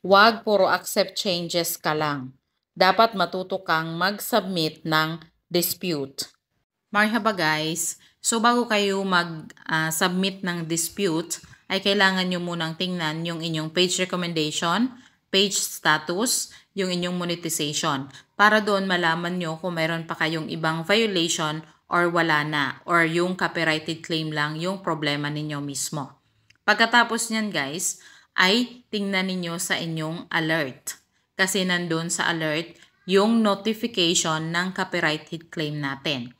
Huwag puro accept changes ka lang. Dapat matuto kang mag-submit ng dispute. Marhaba guys! So bago kayo mag-submit ng dispute, ay kailangan nyo munang tingnan yung inyong page recommendation, page status, yung inyong monetization. Para doon malaman nyo kung mayroon pa kayong ibang violation or wala na, or yung copyrighted claim lang yung problema ninyo mismo. Pagkatapos nyan guys, ay tingnan ninyo sa inyong alert. Kasi nandun sa alert yung notification ng copyrighted claim natin.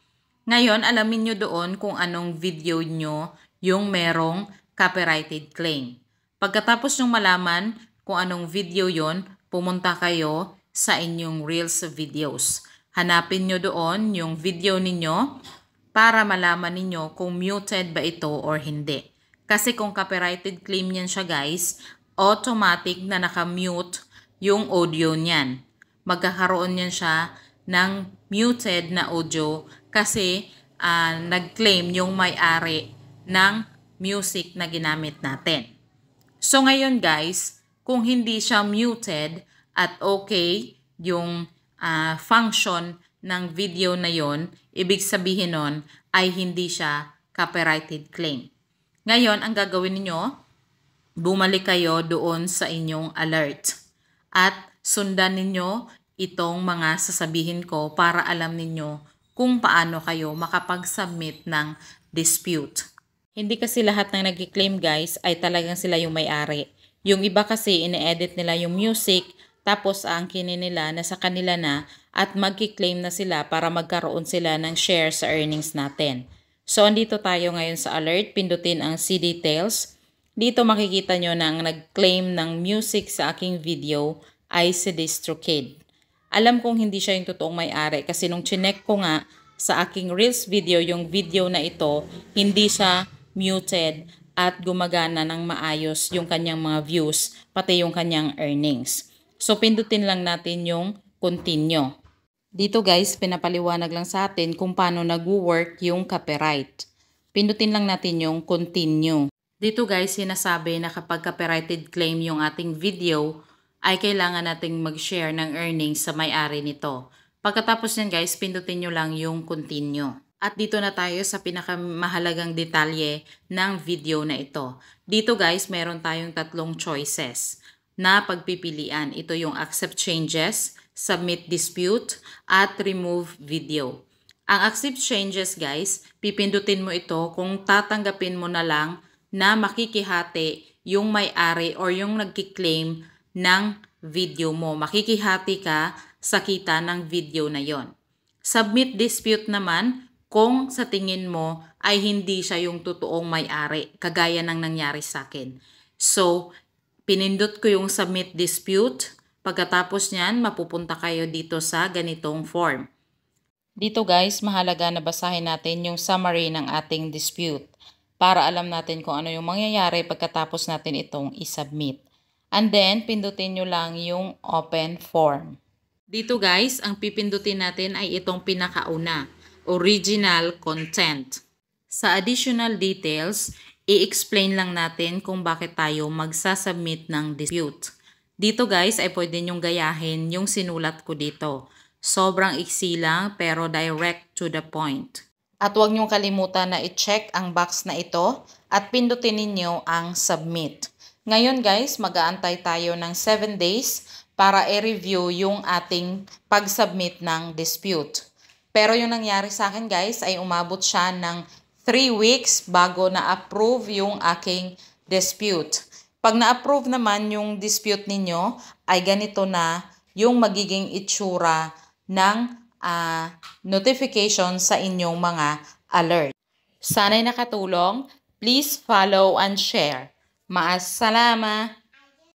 Ngayon, alamin nyo doon kung anong video nyo yung merong copyrighted claim. Pagkatapos nyo malaman kung anong video yon, pumunta kayo sa inyong Reels videos. Hanapin nyo doon yung video ninyo para malaman ninyo kung muted ba ito or hindi. Kasi kung copyrighted claim yan siya guys, automatic na nakamute yung audio niyan. Magkakaroon yan siya ng muted na audio kasi nag-claim yung may-ari ng music na ginamit natin. So ngayon guys, kung hindi siya muted at okay yung function ng video na yon, ibig sabihin nun ay hindi siya copyrighted claim. Ngayon, ang gagawin niyo, bumalik kayo doon sa inyong alert at sundan ninyo itong mga sasabihin ko para alam ninyo kung paano kayo makapag-submit ng dispute. Hindi kasi lahat ng nag-claim guys ay talagang sila yung may-ari. Yung iba kasi ine-edit nila yung music tapos aangkinin nila na sa kanila na at mag-claim na sila para magkaroon sila ng share sa earnings natin. So andito tayo ngayon sa alert, pindutin ang see details. Dito makikita nyo na ang nag-claim ng music sa aking video ay si DistroKid. Alam kong hindi siya yung totoong may-ari kasi nung chinek ko nga sa aking Reels video, yung video na ito, hindi siya muted at gumagana ng maayos yung kanyang mga views, pati yung kanyang earnings. So pindutin lang natin yung continue. Dito guys, pinapaliwanag lang sa atin kung paano nag-work yung copyright. Pindutin lang natin yung continue. Dito guys, sinasabi na kapag copyrighted claim yung ating video, ay kailangan nating mag-share ng earnings sa may-ari nito. Pagkatapos yan guys, pindutin nyo lang yung continue. At dito na tayo sa pinakamahalagang detalye ng video na ito. Dito guys, meron tayong tatlong choices na pagpipilian. Ito yung accept changes, submit dispute, at remove video. Ang accept changes guys, pipindutin mo ito kung tatanggapin mo na lang na makikihati yung may-ari or yung nagki-claim ng video mo. Makikihati ka sa kita ng video na yon. Submit dispute naman kung sa tingin mo ay hindi siya yung totoong may-ari, kagaya ng nangyari sa akin. So, pinindot ko yung submit dispute. Pagkatapos niyan, mapupunta kayo dito sa ganitong form. Dito guys, mahalaga na basahin natin yung summary ng ating dispute para alam natin kung ano yung mangyayari pagkatapos natin itong isubmit. And then, pindutin nyo lang yung open form. Dito guys, ang pipindutin natin ay itong pinakauna, original content. Sa additional details, i-explain lang natin kung bakit tayo magsasubmit ng dispute. Dito guys, ay pwede nyong gayahin yung sinulat ko dito. Sobrang iksi lang pero direct to the point. At huwag nyong kalimutan na i-check ang box na ito at pindutin ninyo ang submit. Ngayon guys, mag-aantay tayo ng 7 days para i-review yung ating pag-submit ng dispute. Pero yung nangyari sa akin guys ay umabot siya ng 3 weeks bago na-approve yung aking dispute. Pag na-approve naman yung dispute ninyo ay ganito na yung magiging itsura ng notification sa inyong mga alert. Sana'y nakatulong. Please follow and share. Maasalama!